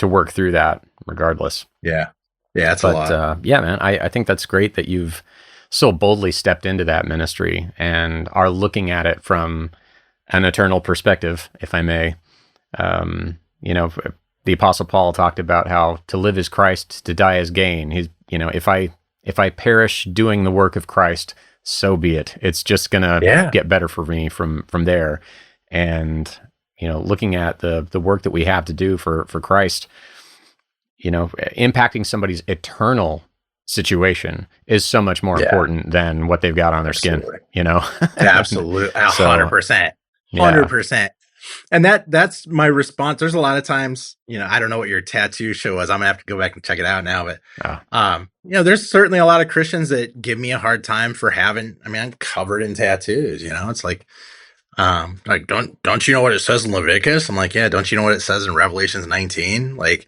work through that regardless. Yeah. Yeah. It's a lot. Yeah, man, I think that's great that you've so boldly stepped into that ministry and are looking at it from an eternal perspective, if I may. The Apostle Paul talked about how to live is Christ, to die is gain. He's, if I perish doing the work of Christ, so be it. It's just gonna get better for me from there. And looking at the work that we have to do for Christ, impacting somebody's eternal situation is so much more important than what they've got on their skin. Absolutely, 100%, 100%. And that's my response. There's a lot of times, I don't know what your tattoo show was. I'm gonna have to go back and check it out now. But there's certainly a lot of Christians that give me a hard time for having. I mean, I'm covered in tattoos. It's like don't you know what it says in Leviticus? I'm like, yeah. Don't you know what it says in Revelations 19? Like,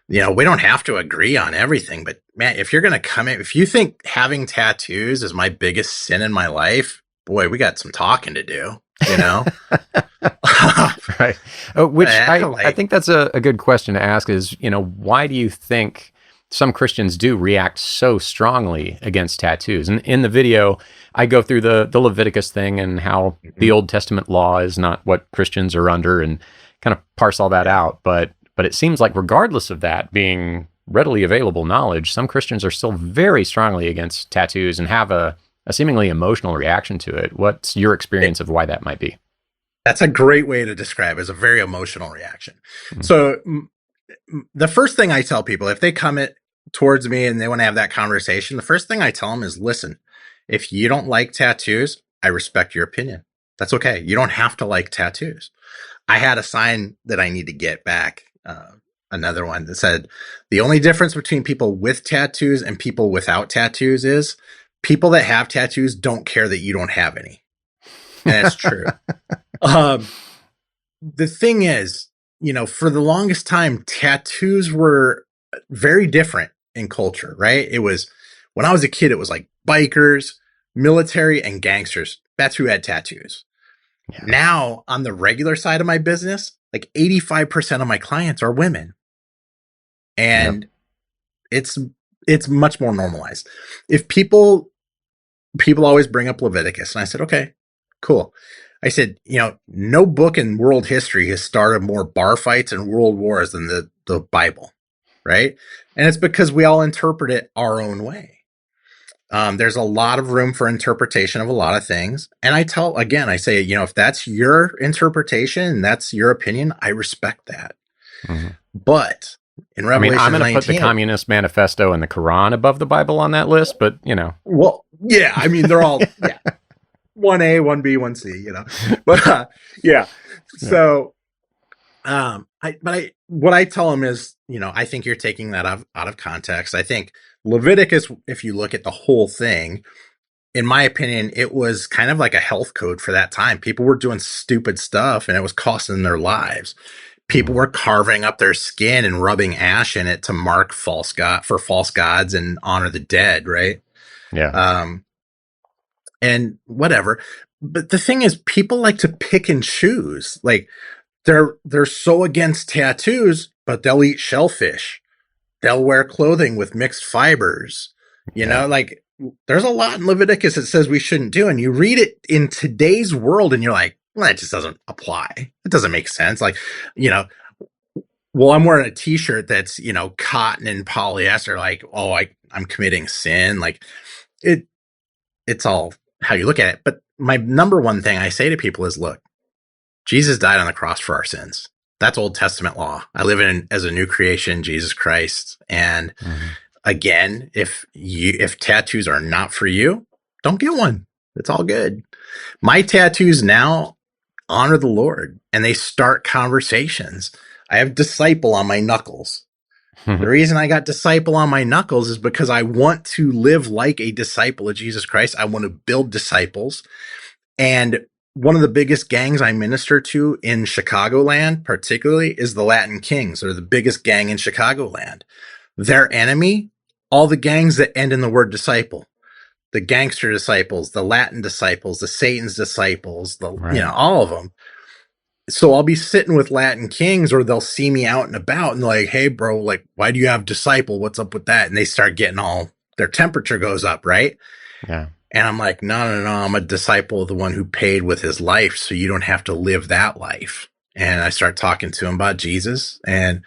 we don't have to agree on everything. But man, if you're gonna come in, if you think having tattoos is my biggest sin in my life, boy, we got some talking to do. Right. Which I think that's a good question to ask is, why do you think some Christians do react so strongly against tattoos? And in the video, I go through the Leviticus thing and how the Old Testament law is not what Christians are under and kind of parse all that out. But it seems like regardless of that being readily available knowledge, some Christians are still very strongly against tattoos and have a seemingly emotional reaction to it. What's your experience of why that might be? That's a great way to describe it, as a very emotional reaction. So the first thing I tell people, if they come towards me and they want to have that conversation, the first thing I tell them is, listen, if you don't like tattoos, I respect your opinion. That's okay. You don't have to like tattoos. I had a sign that I need to get back, another one that said, the only difference between people with tattoos and people without tattoos is people that have tattoos don't care that you don't have any. And that's true. The thing is, for the longest time, tattoos were very different in culture, right? It was, when I was a kid, it was like bikers, military, and gangsters. That's who had tattoos. Yeah. Now, on the regular side of my business, like 85% of my clients are women. And it's much more normalized. If people always bring up Leviticus, and I said, okay, cool. I said, no book in world history has started more bar fights and world wars than the Bible, right? And it's because we all interpret it our own way. There's a lot of room for interpretation of a lot of things. And I say, if that's your interpretation and that's your opinion, I respect that. Mm-hmm. But in Revelation I'm going to put the Communist Manifesto and the Quran above the Bible on that list, but Well, yeah, they're all, yeah. 1A, 1B, 1C, but yeah. Yeah. So, what I tell them is, I think you're taking that out of context. I think Leviticus, if you look at the whole thing, in my opinion, it was kind of like a health code for that time. People were doing stupid stuff and it was costing their lives. People were carving up their skin and rubbing ash in it to mark false gods and honor the dead, right? Yeah. And whatever. But the thing is, people like to pick and choose. Like they're so against tattoos, but they'll eat shellfish. They'll wear clothing with mixed fibers. Yeah. Like there's a lot in Leviticus that says we shouldn't do. And you read it in today's world and you're like, well, that just doesn't apply. It doesn't make sense. Like, well, I'm wearing a t-shirt that's, cotton and polyester. Like, oh, I'm committing sin. Like it's all how you look at it. But my number one thing I say to people is, look, Jesus died on the cross for our sins. That's Old Testament law. I live as a new creation, Jesus Christ. And again, if tattoos are not for you, don't get one. It's all good. My tattoos now honor the Lord and they start conversations. I have disciple on my knuckles. The reason I got disciple on my knuckles is because I want to live like a disciple of Jesus Christ. I want to build disciples. And one of the biggest gangs I minister to in Chicagoland, particularly, is the Latin Kings. They're the biggest gang in Chicagoland. Their enemy, all the gangs that end in the word disciple, the gangster disciples, the Latin disciples, the Satan's disciples, all of them. So I'll be sitting with Latin Kings, or they'll see me out and about and like, hey, bro, like, why do you have disciple? What's up with that? And they start getting their temperature goes up, right? Yeah. And I'm like, no, I'm a disciple of the one who paid with his life, so you don't have to live that life. And I start talking to him about Jesus, and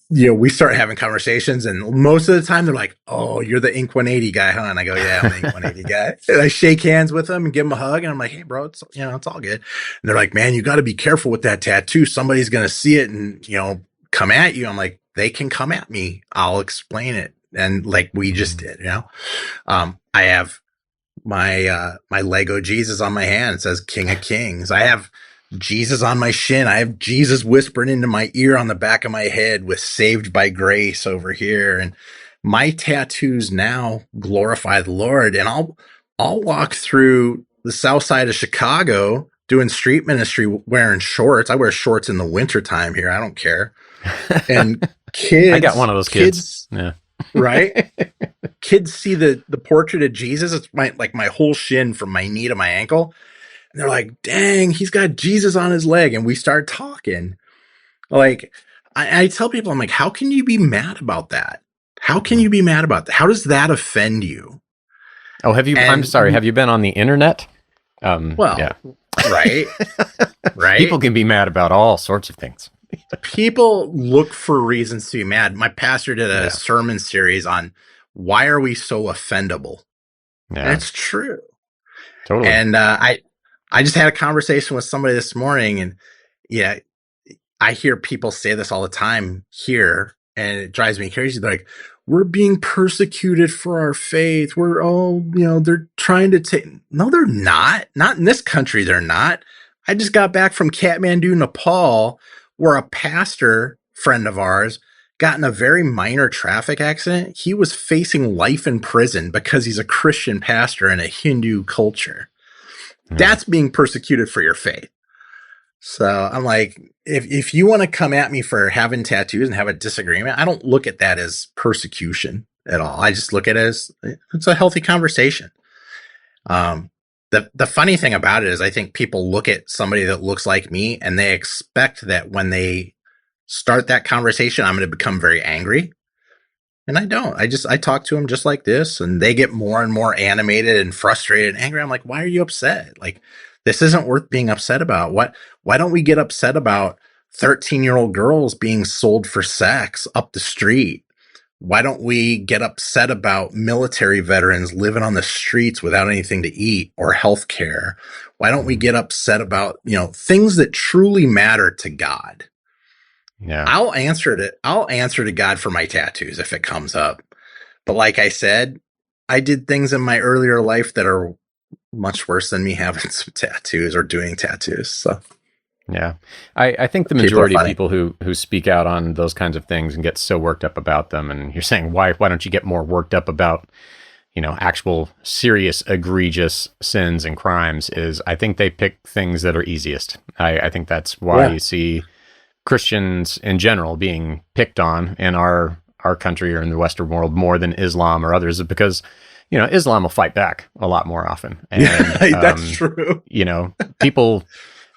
we start having conversations, and most of the time they're like, oh, you're the INK180 guy, huh? And I go, yeah, I'm the INK180 guy. And I shake hands with them and give them a hug, and I'm like, hey, bro, it's all good. And they're like, man, you got to be careful with that tattoo. Somebody's going to see it and, come at you. I'm like, they can come at me. I'll explain it. And like we just did, I have my Lego Jesus on my hand. It says King of Kings. I have Jesus on my shin. I have Jesus whispering into my ear on the back of my head with saved by grace over here. And my tattoos now glorify the Lord. And I'll walk through the south side of Chicago doing street ministry wearing shorts. I wear shorts in the wintertime here. I don't care. And kids, I got one of those kids. Yeah. Right? Kids see the portrait of Jesus. It's my whole shin from my knee to my ankle. And they're like, dang, he's got Jesus on his leg. And we start talking. Like, I tell people, I'm like, how can you be mad about that? How can you be mad about that? How does that offend you? Oh, I'm sorry. Have you been on the internet? Yeah. Right. Right. People can be mad about all sorts of things. People look for reasons to be mad. My pastor did a sermon series on why are we so offendable? Yeah. And it's true. Totally. And I just had a conversation with somebody this morning, and I hear people say this all the time here, and it drives me crazy. They're like, we're being persecuted for our faith. They're trying to take. No, they're not. Not in this country. They're not. I just got back from Kathmandu, Nepal, where a pastor friend of ours got in a very minor traffic accident. He was facing life in prison because he's a Christian pastor in a Hindu culture. That's being persecuted for your faith. So I'm like, if you want to come at me for having tattoos and have a disagreement, I don't look at that as persecution at all. I just look at it as it's a healthy conversation. The funny thing about it is I think people look at somebody that looks like me and they expect that when they start that conversation, I'm going to become very angry. And I don't. I talk to them just like this, and they get more and more animated and frustrated and angry. I'm like, why are you upset? Like, this isn't worth being upset about. Why don't we get upset about 13-year-old girls being sold for sex up the street? Why don't we get upset about military veterans living on the streets without anything to eat or health care? Why don't we get upset about, things that truly matter to God? Yeah. I'll answer to God for my tattoos if it comes up. But like I said, I did things in my earlier life that are much worse than me having some tattoos or doing tattoos. So Yeah. I think the people are majority of funny. people who speak out on those kinds of things and get so worked up about them, and you're saying, why don't you get more worked up about, actual serious, egregious sins and crimes, is I think they pick things that are easiest. I think that's why Yeah. you see Christians in general being picked on in our country or in the Western world more than Islam or others, is because, Islam will fight back a lot more often. And, Yeah, that's true. people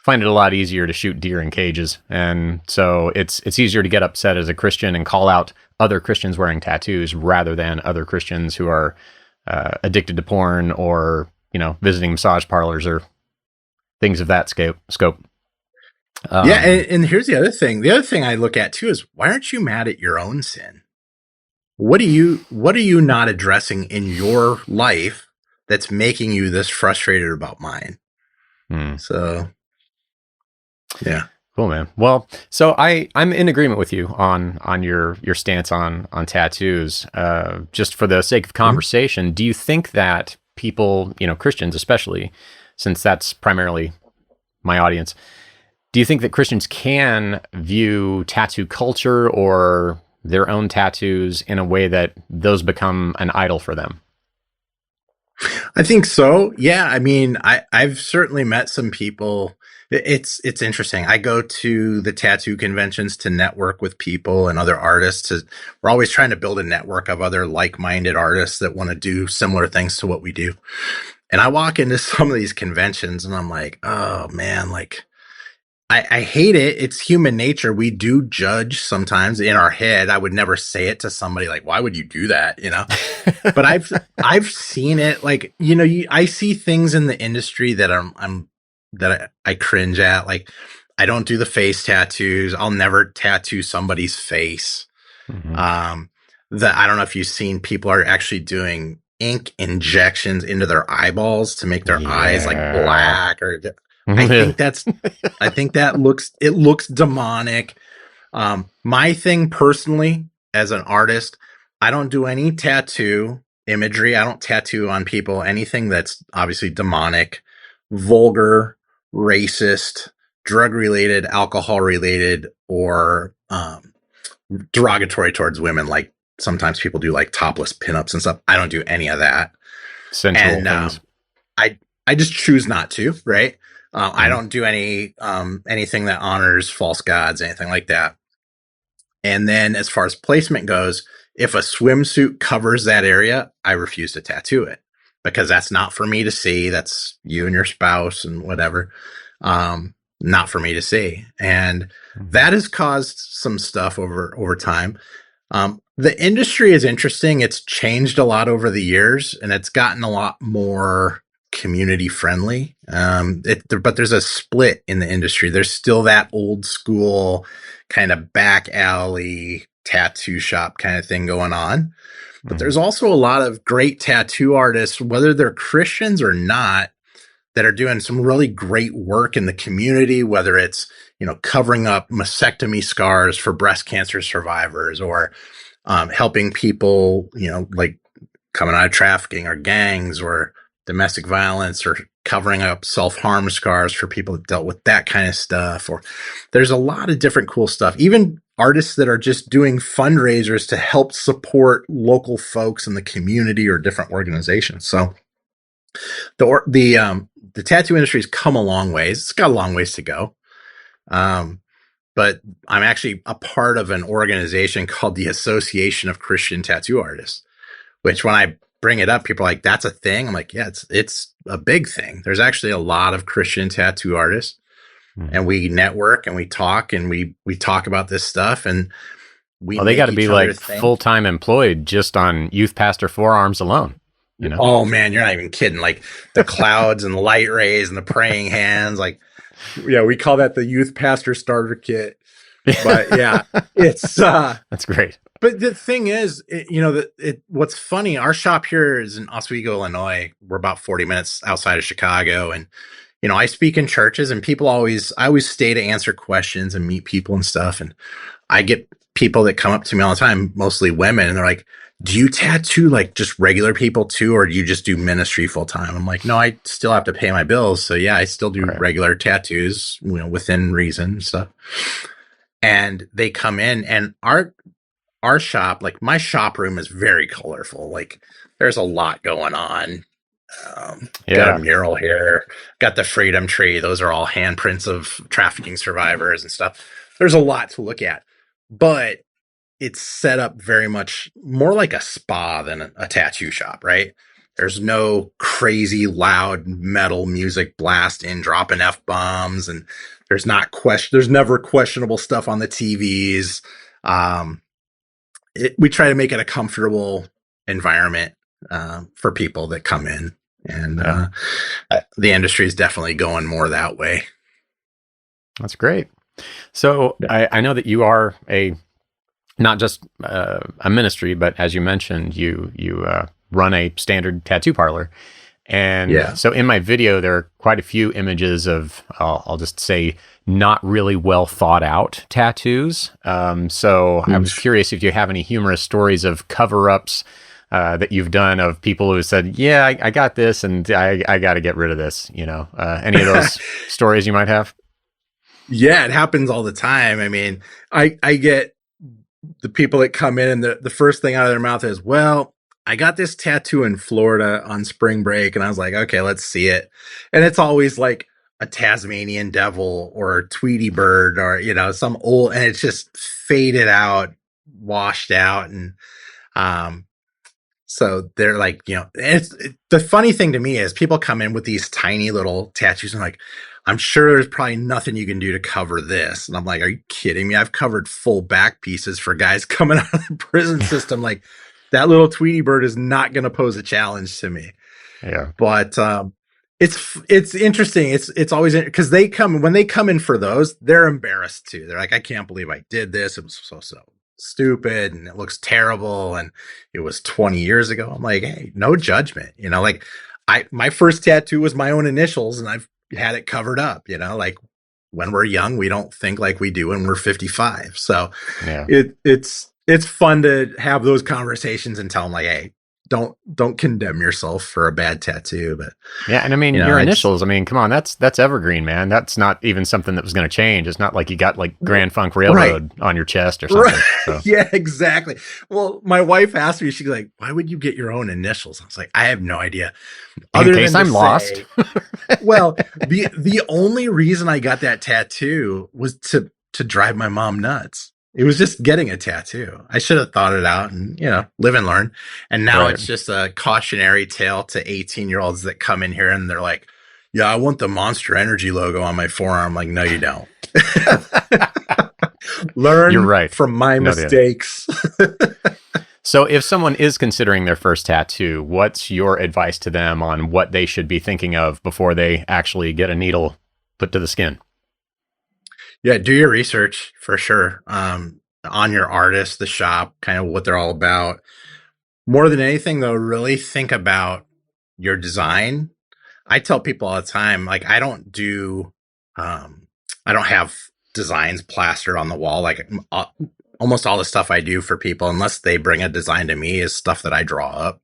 find it a lot easier to shoot deer in cages. And so it's easier to get upset as a Christian and call out other Christians wearing tattoos rather than other Christians who are addicted to porn or, visiting massage parlors or things of that scope. Yeah, Um, and here's the other thing. The other thing I look at too is, why aren't you mad at your own sin? What are you not addressing in your life that's making you this frustrated about mine? hmm. So yeah. Cool, man. Well, so I'm in agreement with you on your stance on tattoos. Just for the sake of Mhm. conversation, do you think that people, Christians especially, since that's primarily my audience, do you think that Christians can view tattoo culture or their own tattoos in a way that those become an idol for them? I think so. Yeah, I mean, I've certainly met some people. It's interesting. I go to the tattoo conventions to network with people and other artists. We're always trying to build a network of other like-minded artists that want to do similar things to what we do. And I walk into some of these conventions and I'm like, oh man, like I hate it. It's human nature. We do judge sometimes in our head. I would never say it to somebody like, why would you do that? But I've seen it, like, I see things in the industry that I cringe at. Like, I don't do the face tattoos. I'll never tattoo somebody's face. Hmm. Um, that I don't know if you've seen, people are actually doing ink injections into their eyeballs to make their eyes like Yeah. black. Or I think that's I think that looks demonic. My thing personally, as an artist, I don't do any tattoo imagery. I don't tattoo on people anything that's obviously demonic, vulgar, racist, drug related, alcohol related, or derogatory towards women. Like sometimes people do like topless pinups and stuff. I don't do any of that, Sensual and things. I I just choose not to. Right. I Mhm. don't do anything that honors false gods, anything like that. And then as far as placement goes, if a swimsuit covers that area, I refuse to tattoo it because that's not for me to see. That's you and your spouse and whatever. Not for me to see. And Mhm. that has caused some stuff over time. The industry is interesting. It's changed a lot over the years and it's gotten a lot more community friendly. But there's a split in the industry. There's still that old school kind of back alley tattoo shop kind of thing going on. But Mhm. there's also a lot of great tattoo artists, whether they're Christians or not, that are doing some really great work in the community, whether it's, covering up mastectomy scars for breast cancer survivors or helping people, like coming out of trafficking or gangs or domestic violence or covering up self-harm scars for people that dealt with that kind of stuff. Or there's a lot of different cool stuff. Even artists that are just doing fundraisers to help support local folks in the community or different organizations. So the tattoo industry's come a long ways. It's got a long ways to go. Um, but I'm actually a part of an organization called the Association of Christian Tattoo Artists, which when I bring it up, people are like, that's a thing. I'm like, yeah, it's a big thing. There's actually a lot of Christian tattoo artists Mhm. and we network and we talk and we talk about this stuff and we Well, they got make to be each other like think. full-time employed just on youth pastor forearms alone. Oh man, you're not even kidding. Like the clouds and the light rays and the praying hands. Like, yeah, we call that the youth pastor starter kit. But yeah, it's That's great. but the thing is, what's funny, our shop here is in Oswego, Illinois. We're about 40 minutes outside of Chicago. And, I speak in churches and I always stay to answer questions and meet people and stuff. And I get people that come up to me all the time, mostly women, and they're like, do you tattoo like just regular people too, or do you just do ministry full time? I'm like, no, I still have to pay my bills. So yeah, I still do Right. regular tattoos, within reason and stuff. And they come in, and our shop, like my shop room, is very colorful. Like there's a lot going on. Got a Yeah. mural here, got the freedom tree. Those are all handprints of trafficking survivors and stuff. There's a lot to look at, but it's set up very much more like a spa than a tattoo shop, right? There's no crazy loud metal music blasting, dropping F bombs, and there's never questionable stuff on the TVs. Um, we try to make it a comfortable environment for people that come in, and Yeah. the industry is definitely going more that way. That's great. So Yeah. I know that you are a not just a ministry, but as you mentioned, you run a standard tattoo parlor. And Yeah. so in my video, there are quite a few images of, I'll just say, not really well thought out tattoos. So I was curious if you have any humorous stories of cover ups that you've done of people who said, yeah, I got this and I got to get rid of this. Any of those stories you might have? Yeah, it happens all the time. I mean, I get the people that come in, and the first thing out of their mouth is, well, I got this tattoo in Florida on spring break. And I was like, okay, let's see it. And it's always like a Tasmanian devil or a Tweety bird, or, some old, and it's just faded out, washed out. And, so they're like, the funny thing to me is people come in with these tiny little tattoos and like, I'm sure there's probably nothing you can do to cover this. And I'm like, are you kidding me? I've covered full back pieces for guys coming out of the prison system. Like that little Tweety bird is not going to pose a challenge to me. Yeah. But it's interesting. It's always because when they come in for those, they're embarrassed too. They're like, I can't believe I did this. It was so stupid, and it looks terrible, and it was 20 years ago. I'm like, hey, no judgment. Like my first tattoo was my own initials, and I've had it covered up. Like when we're young, we don't think like we do when we're 55. So Yeah. it's fun to have those conversations and tell them like, hey, don't condemn yourself for a bad tattoo. But Yeah, and I mean your initials. I mean, come on, that's evergreen, man. That's not even something that was going to change. It's not like you got like Grand Funk Railroad on your chest or something. Right. So. Yeah, exactly. Well, my wife asked me, she's like, "Why would you get your own initials?" I was like, "I have no idea." In case I'm lost. Well, the only reason I got that tattoo was to drive my mom nuts. It was just getting a tattoo. I should have thought it out and, live and learn. And now Right. it's just a cautionary tale to 18-year-olds that come in here and they're like, yeah, I want the Monster Energy logo on my forearm. I'm like, no, you don't. Learn You're right. from my mistakes. So if someone is considering their first tattoo, what's your advice to them on what they should be thinking of before they actually get a needle put to the skin? Yeah, do your research for sure. On your artist, the shop, kind of what they're all about. More than anything, though, really think about your design. I tell people all the time, like I don't have designs plastered on the wall. Like almost all the stuff I do for people, unless they bring a design to me, is stuff that I draw up.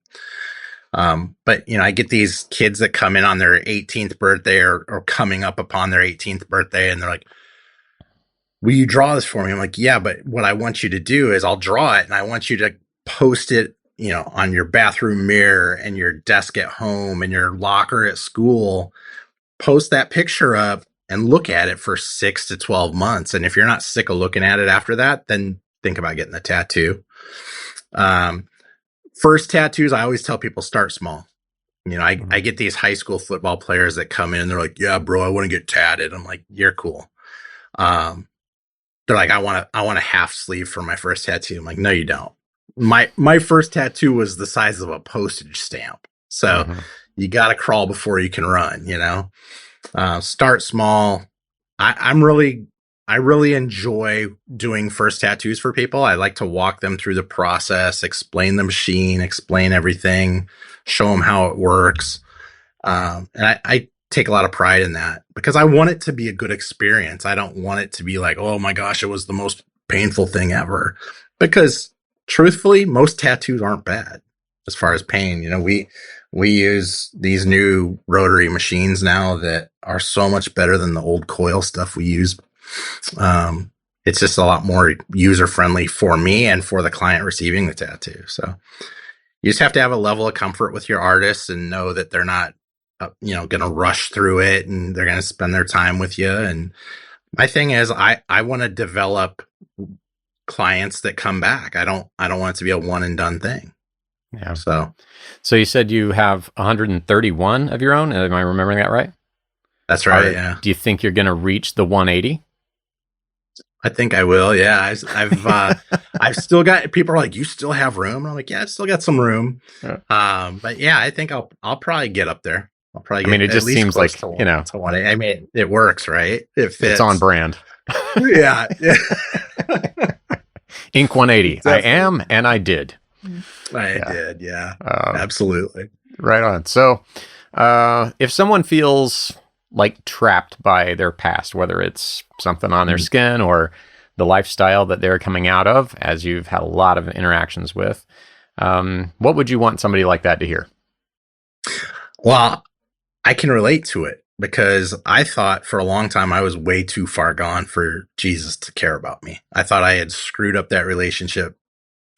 But I get these kids that come in on their 18th birthday or coming up upon their 18th birthday, and they're like, will you draw this for me? I'm like, yeah, but what I want you to do is I'll draw it and I want you to post it, on your bathroom mirror and your desk at home and your locker at school. Post that picture up and look at it for 6 to 12 months. And if you're not sick of looking at it after that, then think about getting the tattoo. First tattoos, I always tell people start small. I get these high school football players that come in and they're like, yeah, bro, I want to get tatted. I'm like, you're cool. They're like, I want a half sleeve for my first tattoo. I'm like, no, you don't. My first tattoo was the size of a postage stamp. So you got to crawl before you can run, start small. I really enjoy doing first tattoos for people. I like to walk them through the process, explain the machine, explain everything, show them how it works. And I take a lot of pride in that because I want it to be a good experience. I don't want it to be like, oh my gosh, it was the most painful thing ever, because truthfully, most tattoos aren't bad as far as pain. We use these new rotary machines now that are so much better than the old coil stuff we use. It's just a lot more user friendly for me and for the client receiving the tattoo. So you just have to have a level of comfort with your artists and know that they're not, going to rush through it and they're going to spend their time with you. And my thing is, I want to develop clients that come back. I don't want it to be a one and done thing. Yeah. So you said you have 131 of your own. Am I remembering that right? That's right. Yeah. Do you think you're going to reach the 180? I think I will. Yeah. I've still got, people are like, you still have room? And I'm like, yeah, I've still got some room. Yeah. But yeah, I think I'll probably get up there. I'll probably get, it just seems like, to 180. I mean, it works, right? It fits. It's on brand. Yeah. INK180. I am, and I did. I did. Yeah. Absolutely. Right on. So, if someone feels like trapped by their past, whether it's something on their skin or the lifestyle that they're coming out of, as you've had a lot of interactions with, what would you want somebody like that to hear? Well, I can relate to it because I thought for a long time I was way too far gone for Jesus to care about me. I thought I had screwed up that relationship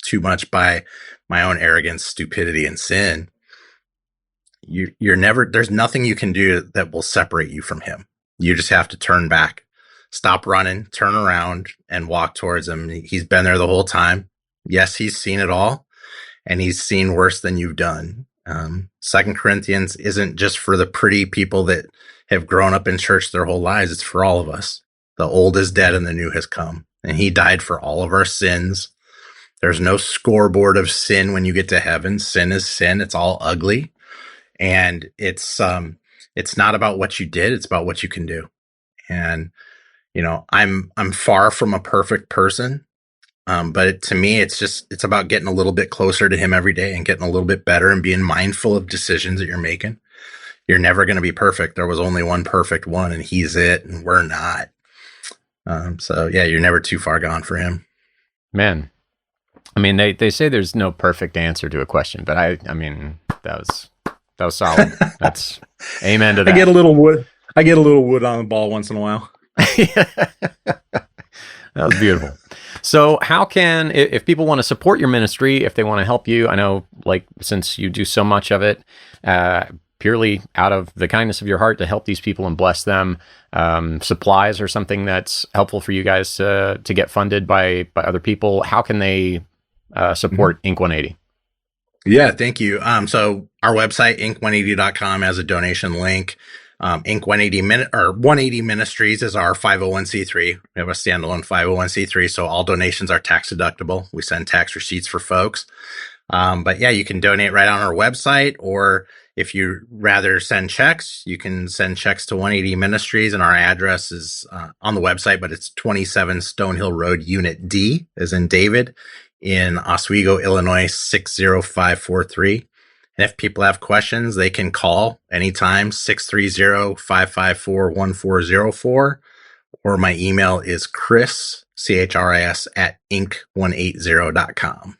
too much by my own arrogance, stupidity, and sin. There's nothing you can do that will separate you from him. You just have to turn back, stop running, turn around, and walk towards him. He's been there the whole time. Yes, he's seen it all, and he's seen worse than you've done. 2 Corinthians isn't just for the pretty people that have grown up in church their whole lives. It's for all of us. The old is dead and the new has come, and he died for all of our sins. There's no scoreboard of sin when you get to heaven. Sin is sin. It's all ugly. And it's not about what you did. It's about what you can do. And, I'm far from a perfect person. But to me, it's about getting a little bit closer to him every day and getting a little bit better and being mindful of decisions that you're making. You're never going to be perfect. There was only one perfect one, and he's it, and we're not. So yeah, you're never too far gone for him. Man, they say there's no perfect answer to a question, but I mean, that was solid. That's amen to that. I get a little wood on the ball once in a while. That was beautiful. So how can, if people want to support your ministry, if they want to help you, I know, like, since you do so much of it, purely out of the kindness of your heart to help these people and bless them, supplies or something that's helpful for you guys to get funded by other people, how can they support INK180? Yeah, thank you. So our website, INK180.com, has a donation link. INK180 or 180 Ministries is our 501c3. We have a standalone 501c3, so all donations are tax deductible. We send tax receipts for folks. But yeah, you can donate right on our website, or if you rather send checks, you can send checks to 180 Ministries, and our address is on the website, but it's 27 Stonehill Road, Unit D, as in David, in Oswego, Illinois, 60543. And if people have questions, they can call anytime, 630-554-1404, or my email is Chris, CHRIS, at INK180.com.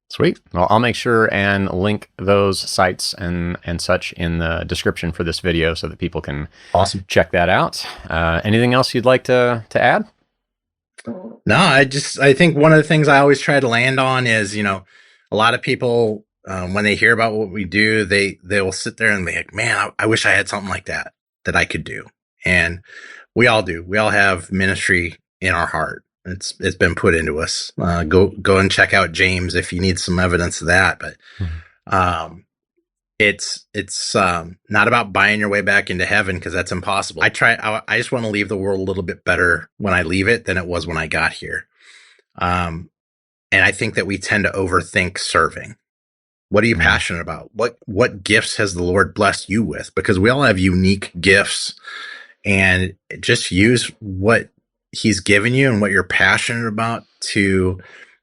Sweet. Well, I'll make sure and link those sites and such in the description for this video so that people can check that out. Anything else you'd like to add? No, I think one of the things I always try to land on is, a lot of people, when they hear about what we do, they will sit there and be like, man, I wish I had something like that I could do. And we all do. We all have ministry in our heart. It's been put into us. Go and check out James if you need some evidence of that. But it's not about buying your way back into heaven, because that's impossible. I just want to leave the world a little bit better when I leave it than it was when I got here. And I think that we tend to overthink serving. What are you passionate about? What gifts has the Lord blessed you with? Because we all have unique gifts, and just use what he's given you and what you're passionate about to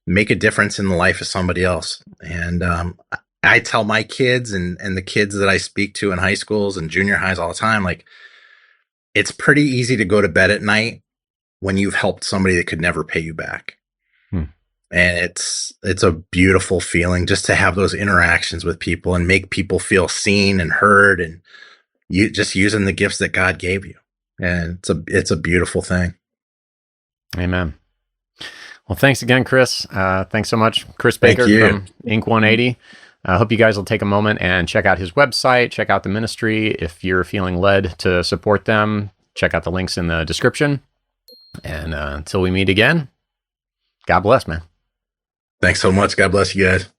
make a difference in the life of somebody else. And I tell my kids and the kids that I speak to in high schools and junior highs all the time, like, it's pretty easy to go to bed at night when you've helped somebody that could never pay you back. And it's a beautiful feeling just to have those interactions with people and make people feel seen and heard, and you just using the gifts that God gave you. And it's a beautiful thing. Amen. Well, thanks again, Chris. Thanks so much, Chris Thank Baker you. from INK180. I hope you guys will take a moment and check out his website, check out the ministry. If you're feeling led to support them, check out the links in the description. And until we meet again, God bless, man. Thanks so much. God bless you guys.